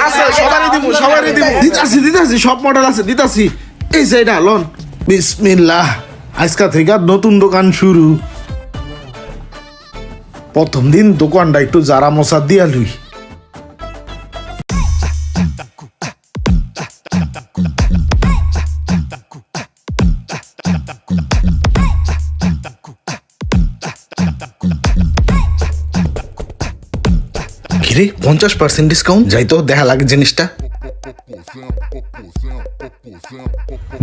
আছে সবারই দিমু দিতাছি সব মডেল আছে দিতাছি এই যে এটা লন বিসমিল্লাহ আজকা থেকে নতুন দোকান শুরু প্রথম দিন দোকানটা একটু জারা মশা দিয়া লুই কিরে 50% ডিসকাউন্ট যাই তো দেখা লাগে জিনিসটা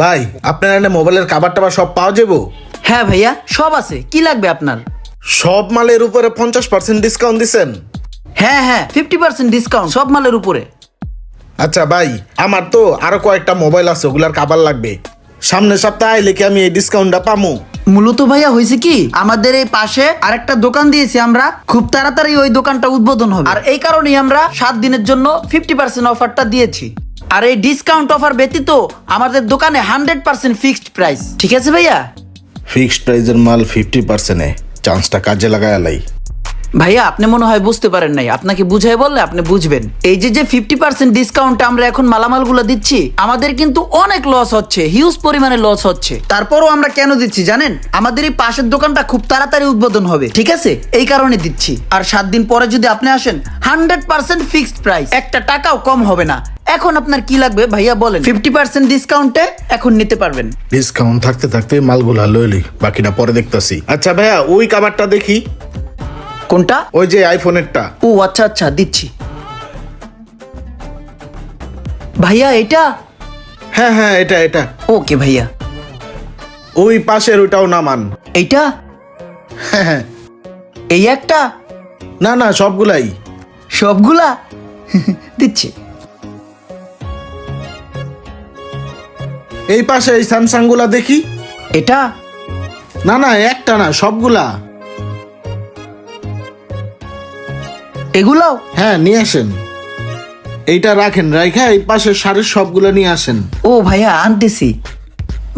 ভাই আপনার এখানে মোবাইলের কাভার টাভার সব পাওয়া যাবো হ্যাঁ ভাইয়া সব আছে, কি লাগবে আপনার? সব মালের উপরে 50% ডিসকাউন্ট দিছেন হ্যাঁ 50% ডিসকাউন্ট সব মালের উপরে। আচ্ছা ভাই আমার তো আরো কয়েকটা মোবাইল আছে ওগুলার কাভার লাগবে সামনের সপ্তাহে আইলে কি আমি এই ডিসকাউন্টটা পামু মূলত ভাইয়া হয়েছে কি আমাদের এই পাশে আরেকটা দোকান দিয়েছি আমরা, খুব তাড়াতাড়ি ওই দোকানটা উদ্বোধন হবে আর এই কারণেই আমরা 7 দিনের জন্য 50% অফারটা দিয়েছি। আর এই ডিসকাউন্ট অফার ব্যতীত আমাদের দোকানে 100% ফিক্সড প্রাইস। ঠিক আছে ভাইয়া? ফিক্সড প্রাইজের মাল 50% এ চান্সটা কাজে লাগায় লাই ভাইয়া আপনি মনে হয় বুঝতে পারেন নাই, আপনাকে বুঝাই বললে আপনি বুঝবেন। এই যে 50% ডিসকাউন্ট আমরা এখন মালামালগুলো দিচ্ছি আমাদের কিন্তু অনেক লস হচ্ছে, হিউজ পরিমাণে লস হচ্ছে। তারপরও আমরা কেন দিচ্ছি জানেন? আমাদের এই পাশের দোকানটা খুব তাড়াতাড়ি উদ্বোধন হবে, ঠিক আছে? এই কারণে দিচ্ছি। আর 7 দিন পরে যদি আপনি আসেন 100% ফিক্সড প্রাইস, একটা টাকাও কম হবে না। এখন আপনার কি লাগবে ভাইয়া বলেন? 50% ডিসকাউন্টে এখন নিতে পারবেন। ডিসকাউন্ট থাকতে থাকতে মালগুলা লইলি বাকিটা পরে দেখতাছি। আচ্ছা ভাইয়া ওই কাভারটা দেখি। কোনটা? ওই যে আইফোনেরটা। ও আচ্ছা দিচ্ছি। ভাইয়া এটা? হ্যাঁ এটা ওকে ভাইয়া। ওই পাশের ওইটাও নামান। এইটা? হ্যাঁ এই একটা? না সবগুলাই। সবগুলা দিচ্ছি। এই পাশে এই স্যামসাং গুলা দেখি। এটা? না একটা না সবগুলা। এগুলাও? হ্যাঁ নিয়ে আসেন। এইটা রাখেন, রাইখা এই পাশের শাড়ির সবগুলা নিয়ে আসেন। ও ভাইয়া আনতেছি।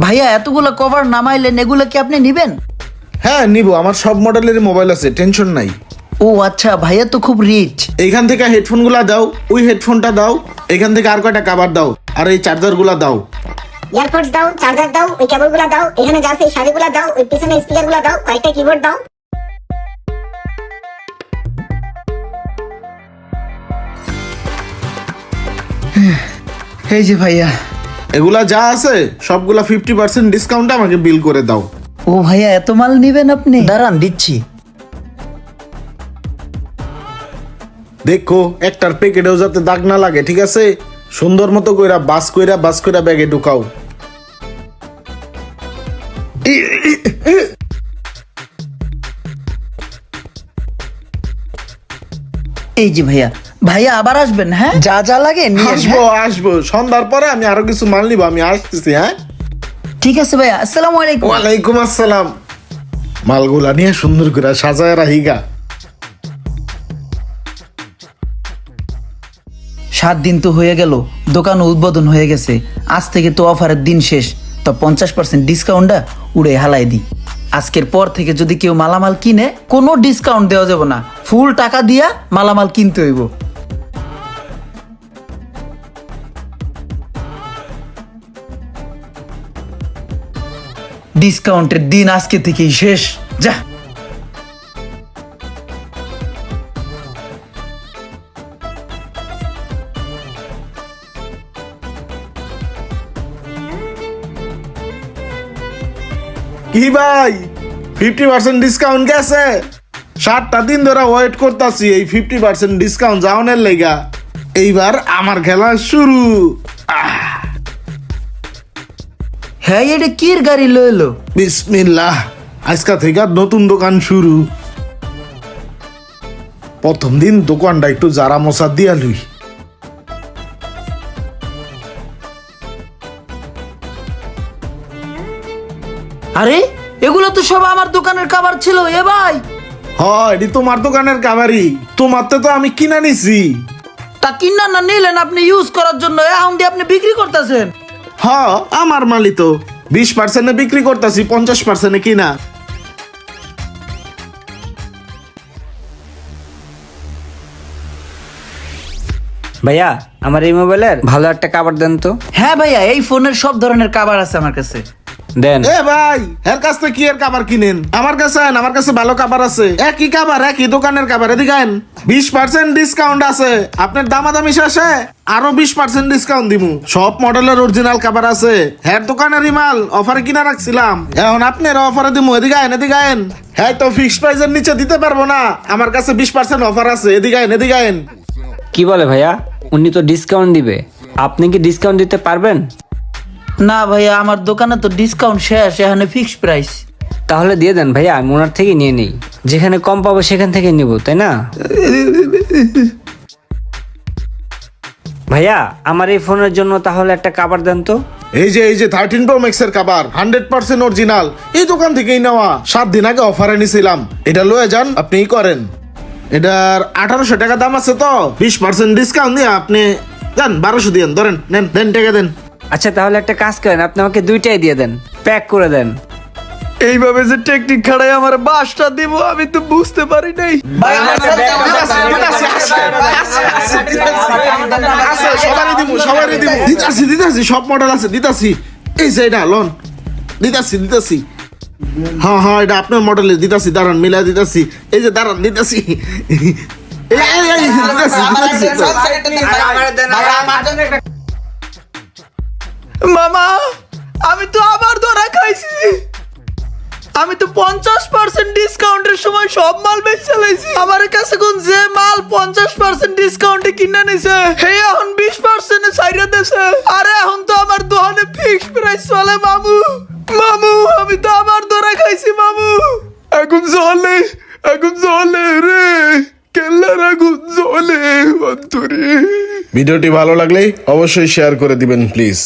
ভাইয়া এতগুলো কভার নামাইলেন, এগুলো কি আপনি নিবেন? হ্যাঁ নিব, আমার সব মডেলের মোবাইল আছে, টেনশন নাই। ও আচ্ছা, ভাইয়া তো খুব রিচ। এইখান থেকে হেডফোন গুলা দাও, ওই হেডফোনটা দাও, এখান থেকে আর কয়টা কাভার দাও, আর এই চার্জার গুলা দাও। ইয়ারপডস দাও, চার্জার দাও, ওই কেবলগুলো দাও, এখানে যা আছে শাড়িগুলো দাও, ওই পিছনে স্পিকারগুলো দাও, কয়েকটা কিবোর্ড দাও। এই যে ভাইয়া, এগুলা যা আছে সবগুলা 50% ডিসকাউন্টে আমাকে বিল করে দাও। ও ভাইয়া এত মাল নিবেন আপনি? দাঁড়ান দিচ্ছি। দেখো একটার প্যাকেটেও যাতে দাগ না লাগে, ঠিক আছে? সুন্দর মতো কইরা বাস কইরা ব্যাগে ঢুকাও। এই যে ভাইয়া আবার আসবেন? হ্যাঁ যা লাগে নিয়ে আসবো সন্ধ্যার পরে আমি আরো কিছু মাল নিব, আমি আসতেছি। হ্যাঁ ঠিক আছে ভাইয়া, আসসালামু আলাইকুম। ওয়ালাইকুম আসসালাম। মালগুলা নিয়ে সুন্দর করে সাজায় রাখিগা। 7 দিন তো হয়ে গেল, দোকান উদ্বোধন হয়ে গেছে, আজ থেকে তো অফারের দিন শেষ। তো 50% ডিসকাউন্টটা উড়ে হালাই দিই। আজকের পর থেকে যদি কেউ মালামাল কিনে কোনো ডিসকাউন্ট দেওয়া যাবে না, ফুল টাকা দিয়া মালামাল কিনতে হইব। ডিসকাউন্টের দিন আজকে থেকেই শেষ। যা কি ভাই 50% ডিসকাউন্ট গেছে? 7টা দিন ধরে ওয়েট করতেছি এই 50% ডিসকাউন্ট যাওনের লেগা। এইবার আমার খেলা শুরু। হ্যাঁ এটা কির গাড়ি লইলো? বিসমিল্লাহ আজকা থেকে নতুন দোকান শুরু। প্রথম দিন দোকানটা একটু জারা মশা দিয়া লুই। আরে এগুলো তো সব আমার দোকানের খাবার ছিল। এ ভাই, হয় এটি তোমার দোকানের কাবারি, তোমার তো আমি কিনা নিছি। তা কিনা না নিলেন আপনি ইউজ করার জন্য, এখন দিয়ে আপনি বিক্রি করতেছেন। হ্যাঁ আমার মালি তো 20% বিক্রি করতেছি, 50% কিনা। ভাইয়া আমার এই মোবাইলের ভালো একটা কাভার দেন তো। হ্যাঁ ভাইয়া, এই ফোনের সব ধরনের কাভার আছে আমার কাছে। দেন। এ ভাই এর কাছ থেকে কি এর কাবার কিনেন? আমার কাছে আন, আমার কাছে ভালো কাবার আছে। একই কাবার, একই দোকানের কাবার। এদিকে আন, 20% ডিসকাউন্ট আছে। আপনার দামাদামি শেষে আরো 20% ডিসকাউন্ট দিমু। সব মডেলের অরিজিনাল কাবার আছে। হ্যাঁ দোকানেরই মাল অফারে কিনা রাখছিলাম, এখন আপনার অফারে দিমু। এদিকে আন, এদিকে আন। হ্যাঁ তো ফিক্সড প্রাইসের নিচে দিতে পারবো না, আমার কাছে 20% অফার আছে। এদিকে আন, এদিকে আন। কি বলে ভাইয়া, উনি তো ডিসকাউন্ট দিবে, আপনি কি ডিসকাউন্ট দিতে পারবেন? না ভাইয়া, আমার দোকানে তো ডিসকাউন্ট শেষ, এখানে ফিক্সড প্রাইস। তাহলে দিয়ে দেন ভাইয়া, আমি ওনার থেকে নিয়ে নিই। যেখানে কম পাবো সেখান থেকে নিব, তাই না? ভাইয়া আমার এই ফোনের জন্য তাহলে একটা কাভার দেন তো। এই যে 13 Pro Max এর কাবার 100% অরিজিনাল, এই দোকান থেকেই নেওয়া। 7 দিন আগে অফারে নিছিলাম। এটা লয়ে যান, আপনি ই করেন। এটার 1800 টাকা দাম আছে, তো 20% ডিসকাউন্ট দিয়ে আপনি যান 1200 দিয়েন। ধরেন, নেন, দেন টাকা দেন। আচ্ছা তাহলে একটা কাজ করেন, আপনি আমাকে দুইটাই দিয়ে দেন, প্যাক করে দেন। এইভাবে যে টেকনিক খাড়াই আমার বাসটা দিব আমি তো বুঝতে পারি নাই। দিতাছি, সব মডেল আছে, দিতাছি। এই যে এটা লোন দিতাছি। হ্যাঁ এটা আপনার মডেলের দিতাছি। দাঁড়ান, মিলা দিতাছি। এই যে দাঁড়ান, দিতাছি। মামা, আমি তো আবার ধরা খাইছি। আমি তো 50% ডিসকাউন্টের সময় সব মাল বেচে চালাইছি। আমার কাছে কোন যে মাল 50% ডিসকাউন্টে কিনে নিছে, হে এখন 20% এ ছাইরা দেছে। আরে এখন তো আমার দোকানে ফিক্সড প্রাইস চলে মামু। আমি তো আবার ধরা খাইছি মামু। এখন জ্বলে রে, কেল্লার আগুন জ্বলে অন্তরে। ভিডিওটি ভালো লাগলে অবশ্যই শেয়ার করে দিবেন প্লিজ।